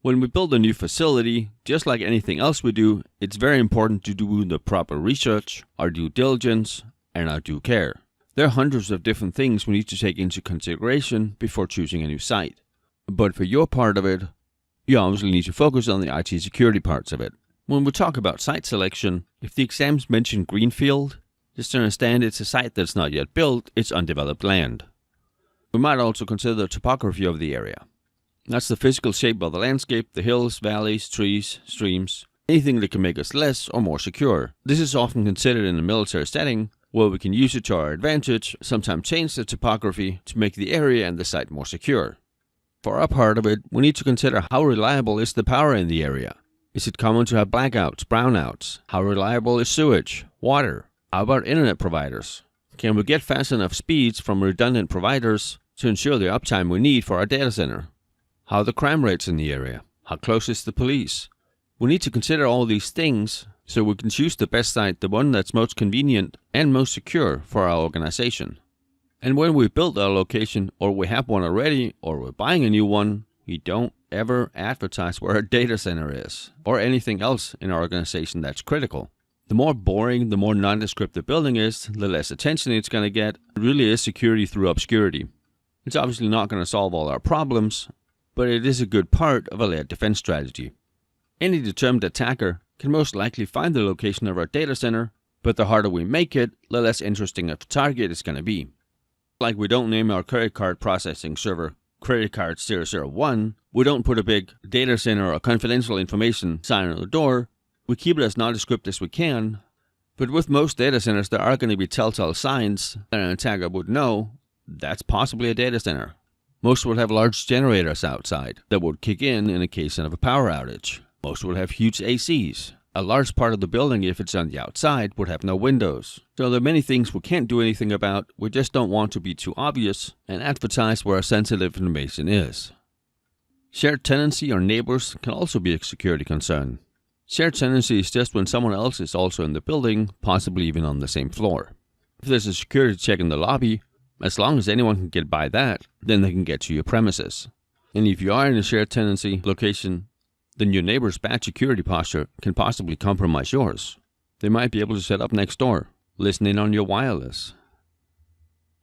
When we build a new facility, just like anything else we do, it's very important to do the proper research, our due diligence, and our due care. There are hundreds of different things we need to take into consideration before choosing a new site. But for your part of it, you obviously need to focus on the IT security parts of it. When we talk about site selection, if the exams mention greenfield, just understand it's a site that's not yet built, it's undeveloped land. We might also consider the topography of the area. That's the physical shape of the landscape, the hills, valleys, trees, streams, anything that can make us less or more secure. This is often considered in a military setting, where we can use it to our advantage, sometimes change the topography to make the area and the site more secure. For our part of it, we need to consider how reliable is the power in the area. Is it common to have blackouts, brownouts? How reliable is sewage, water? How about internet providers? Can we get fast enough speeds from redundant providers to ensure the uptime we need for our data center? How are the crime rates in the area? How close is the police? We need to consider all these things so we can choose the best site, the one that's most convenient and most secure for our organization. And when we build our location, or we have one already, or we're buying a new one, we don't ever advertise where our data center is, or anything else in our organization that's critical. The more boring, the more nondescript the building is, the less attention it's going to get. It really is security through obscurity. It's obviously not going to solve all our problems, but it is a good part of a layered defense strategy. Any determined attacker can most likely find the location of our data center, but the harder we make it, the less interesting of a target it's going to be. Like we don't name our credit card processing server credit card 001, we don't put a big data center or confidential information sign on the door, we keep it as nondescript as we can, but with most data centers there are going to be telltale signs that an attacker would know that's possibly a data center. Most would have large generators outside that would kick in a case of a power outage. Most would have huge ACs. A large part of the building, if it's on the outside, would have no windows. So there are many things we can't do anything about. We just don't want to be too obvious and advertise where our sensitive information is. Shared tenancy or neighbors can also be a security concern. Shared tenancy is just when someone else is also in the building, possibly even on the same floor. If there's a security check in the lobby, as long as anyone can get by that, then they can get to your premises. And if you are in a shared tenancy location, then your neighbor's bad security posture can possibly compromise yours. They might be able to set up next door, listen in on your wireless.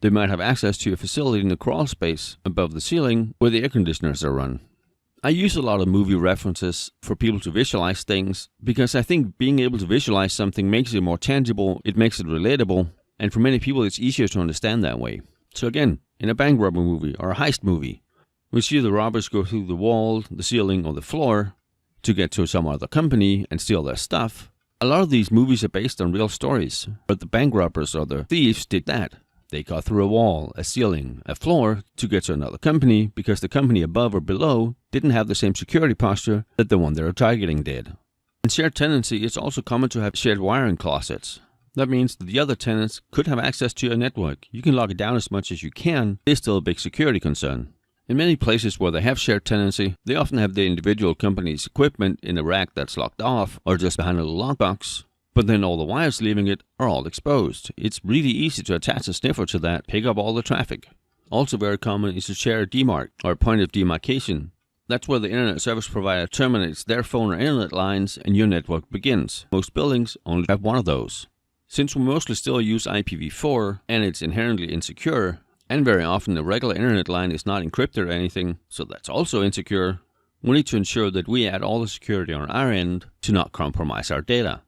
They might have access to your facility in the crawl space above the ceiling where the air conditioners are run. I use a lot of movie references for people to visualize things because I think being able to visualize something makes it more tangible, it makes it relatable, and for many people it's easier to understand that way. So again, in a bank robbery movie or a heist movie, we see the robbers go through the wall, the ceiling, or the floor to get to some other company and steal their stuff. A lot of these movies are based on real stories, but the bank robbers or the thieves did that. They got through a wall, a ceiling, a floor to get to another company because the company above or below didn't have the same security posture that the one they were targeting did. In shared tenancy, it's also common to have shared wiring closets. That means that the other tenants could have access to your network. You can lock it down as much as you can. It's still a big security concern. In many places where they have shared tenancy, they often have the individual company's equipment in a rack that's locked off or just behind a little lockbox, but then all the wires leaving it are all exposed. It's really easy to attach a sniffer to that, pick up all the traffic. Also very common is to share a demarc or point of demarcation. That's where the internet service provider terminates their phone or internet lines and your network begins. Most buildings only have one of those. Since we mostly still use IPv4 and it's inherently insecure, and very often the regular internet line is not encrypted or anything, so that's also insecure, we need to ensure that we add all the security on our end to not compromise our data.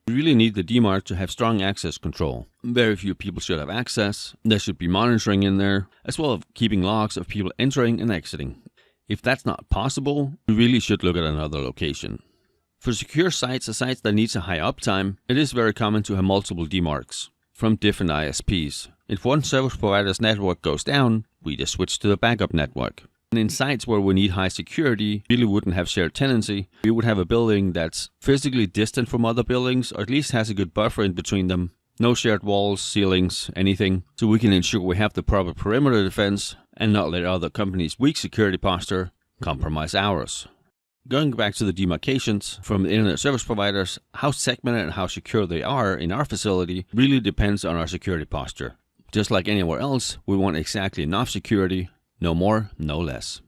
We really need the demarc to have strong access control. Very few people should have access. There should be monitoring in there, as well as keeping logs of people entering and exiting. If that's not possible, we really should look at another location. For secure sites or sites that needs a high uptime, it is very common to have multiple demarcs from different ISPs. If one service provider's network goes down, we just switch to the backup network. And in sites where we need high security, we really wouldn't have shared tenancy. We would have a building that's physically distant from other buildings, or at least has a good buffer in between them. No shared walls, ceilings, anything, so we can ensure we have the proper perimeter defense and not let other companies' weak security posture compromise ours. Going back to the demarcations from the internet service providers, how segmented and how secure they are in our facility really depends on our security posture. Just like anywhere else, we want exactly enough security, no more, no less.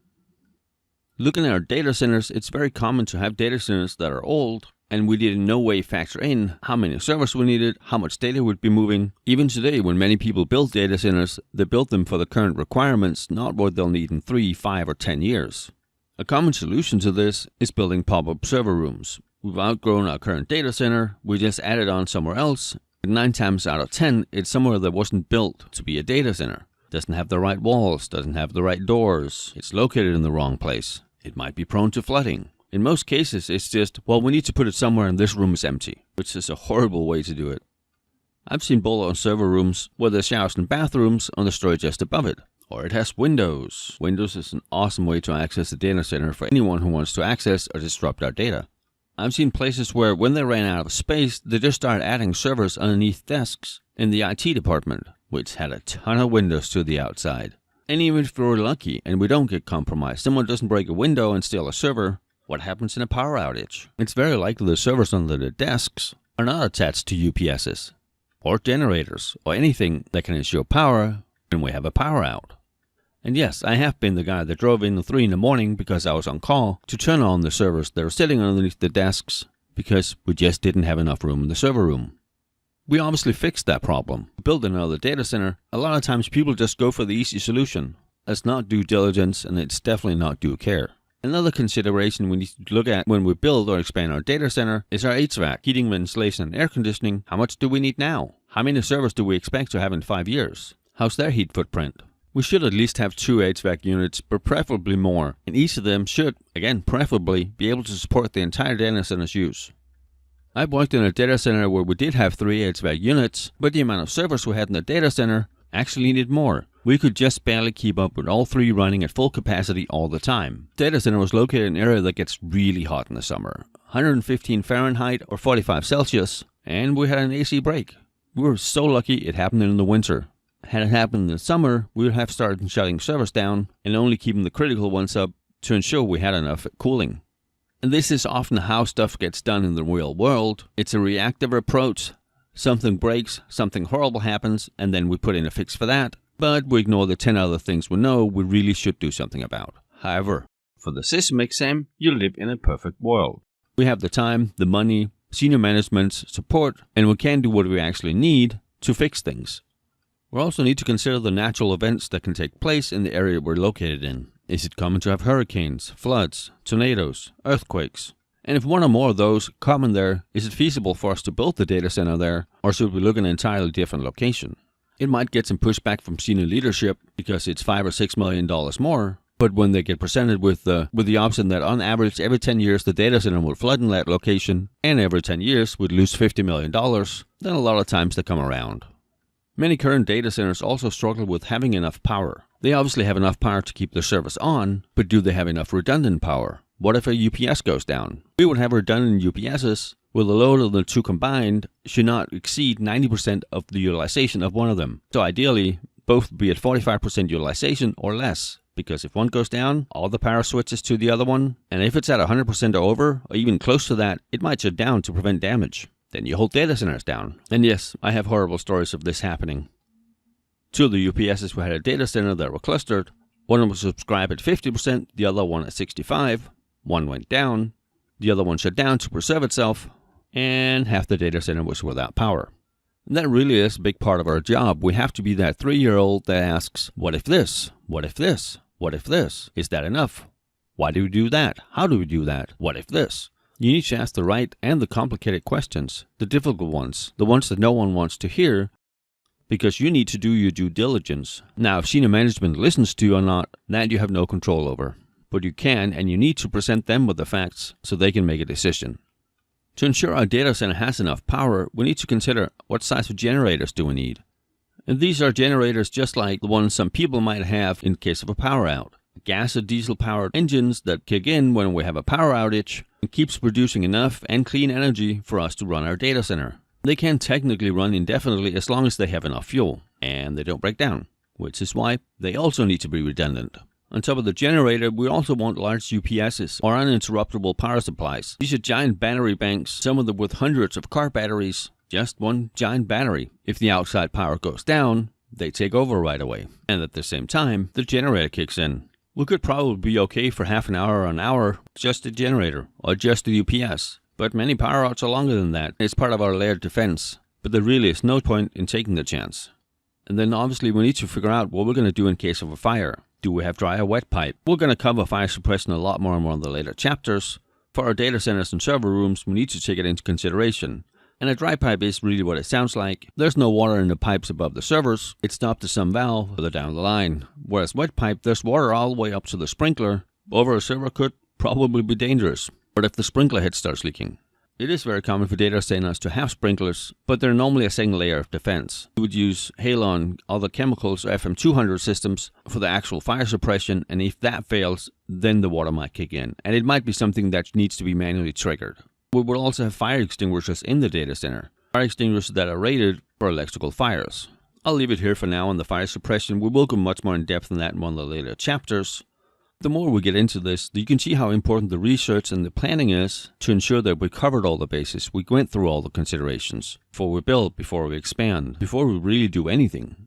Looking at our data centers, it's very common to have data centers that are old, and we did in no way factor in how many servers we needed, how much data would be moving. Even today, when many people build data centers, they build them for the current requirements, not what they'll need in 3, 5, or 10 years. A common solution to this is building pop-up server rooms. We've outgrown our current data center, we just added on somewhere else. 9 times out of 10, it's somewhere that wasn't built to be a data center. Doesn't have the right walls, doesn't have the right doors, it's located in the wrong place. It might be prone to flooding. In most cases, it's just, well, we need to put it somewhere and this room is empty, which is a horrible way to do it. I've seen bolt-on server rooms where there's showers and bathrooms on the story just above it. Or it has windows. Windows is an awesome way to access the data center for anyone who wants to access or disrupt our data. I've seen places where when they ran out of space, they just started adding servers underneath desks in the IT department, which had a ton of windows to the outside. And even if we're lucky and we don't get compromised, someone doesn't break a window and steal a server, what happens in a power outage? It's very likely the servers under the desks are not attached to UPSs, or generators, or anything that can ensure power when we have a power out. And yes, I have been the guy that drove in at 3 in the morning because I was on call to turn on the servers that are sitting underneath the desks because we just didn't have enough room in the server room. We obviously fixed that problem. Build another data center. A lot of times people just go for the easy solution. That's not due diligence, and it's definitely not due care. Another consideration we need to look at when we build or expand our data center is our HVAC, heating, ventilation, and air conditioning. How much do we need now? How many servers do we expect to have in 5 years? How's their heat footprint? We should at least have 2 HVAC units, but preferably more, and each of them should, again preferably, be able to support the entire data center's use. I've worked in a data center where we did have 3 HVAC units, but the amount of servers we had in the data center actually needed more. We could just barely keep up with all 3 running at full capacity all the time. The data center was located in an area that gets really hot in the summer, 115 Fahrenheit or 45 Celsius, and we had an AC break. We were so lucky it happened in the winter. Had it happened in the summer, we would have started shutting servers down and only keeping the critical ones up to ensure we had enough cooling. And this is often how stuff gets done in the real world. It's a reactive approach. Something breaks, something horrible happens, and then we put in a fix for that. But we ignore the 10 other things we know we really should do something about. However, for the system exam, you live in a perfect world. We have the time, the money, senior management's support, and we can do what we actually need to fix things. We also need to consider the natural events that can take place in the area we're located in. Is it common to have hurricanes, floods, tornadoes, earthquakes? And if one or more of those common there, is it feasible for us to build the data center there, or should we look at an entirely different location? It might get some pushback from senior leadership because it's $5 or $6 million more, but when they get presented with the option that on average every 10 years the data center will flood in that location, and every 10 years would lose $50 million, then a lot of times they come around. Many current data centers also struggle with having enough power. They obviously have enough power to keep their service on, but do they have enough redundant power? What if a UPS goes down? We would have redundant UPSs where the load of the 2 combined should not exceed 90% of the utilization of one of them. So ideally, both would be at 45% utilization or less, because if one goes down, all the power switches to the other one, and if it's at 100% or over, or even close to that, it might shut down to prevent damage. Then your whole data center is down. And yes, I have horrible stories of this happening. 2 of the UPSs who had a data center that were clustered. One was subscribed at 50%, the other one at 65%. One went down, the other one shut down to preserve itself, and half the data center was without power. And that really is a big part of our job. We have to be that 3-year-old that asks, what if this? What if this? What if this? Is that enough? Why do we do that? How do we do that? What if this? You need to ask the right and the complicated questions, the difficult ones, the ones that no one wants to hear, because you need to do your due diligence. Now, if senior management listens to you or not, that you have no control over. But you can and you need to present them with the facts so they can make a decision. To ensure our data center has enough power, we need to consider what size of generators do we need. And these are generators just like the ones some people might have in case of a power out. Gas or diesel powered engines that kick in when we have a power outage and keeps producing enough and clean energy for us to run our data center. They can technically run indefinitely as long as they have enough fuel and they don't break down, which is why they also need to be redundant. On top of the generator, we also want large UPSs or uninterruptible power supplies. These are giant battery banks, some of them with hundreds of car batteries, just one giant battery. If the outside power goes down, they take over right away. And at the same time, the generator kicks in. We could probably be okay for half an hour or an hour, just the generator, or just the UPS. But many power outs are longer than that. It's part of our layered defense. But there really is no point in taking the chance. And then obviously we need to figure out what we're going to do in case of a fire. Do we have dry or wet pipe? We're going to cover fire suppression a lot more in one of the later chapters. For our data centers and server rooms, we need to take it into consideration. And a dry pipe is really what it sounds like. There's no water in the pipes above the servers. It's stopped to some valve further down the line. Whereas wet pipe, there's water all the way up to the sprinkler. Over a server could probably be dangerous. But if the sprinkler head starts leaking. It is very common for data centers to have sprinklers, but they're normally a second layer of defense. You would use halon, other chemicals, or FM200 systems for the actual fire suppression, and if that fails, then the water might kick in. And it might be something that needs to be manually triggered. We will also have fire extinguishers in the data center. Fire extinguishers that are rated for electrical fires. I'll leave it here for now on the fire suppression. We will go much more in depth on that in one of the later chapters. The more we get into this, you can see how important the research and the planning is to ensure that we covered all the bases. We went through all the considerations before we build, before we expand, before we really do anything.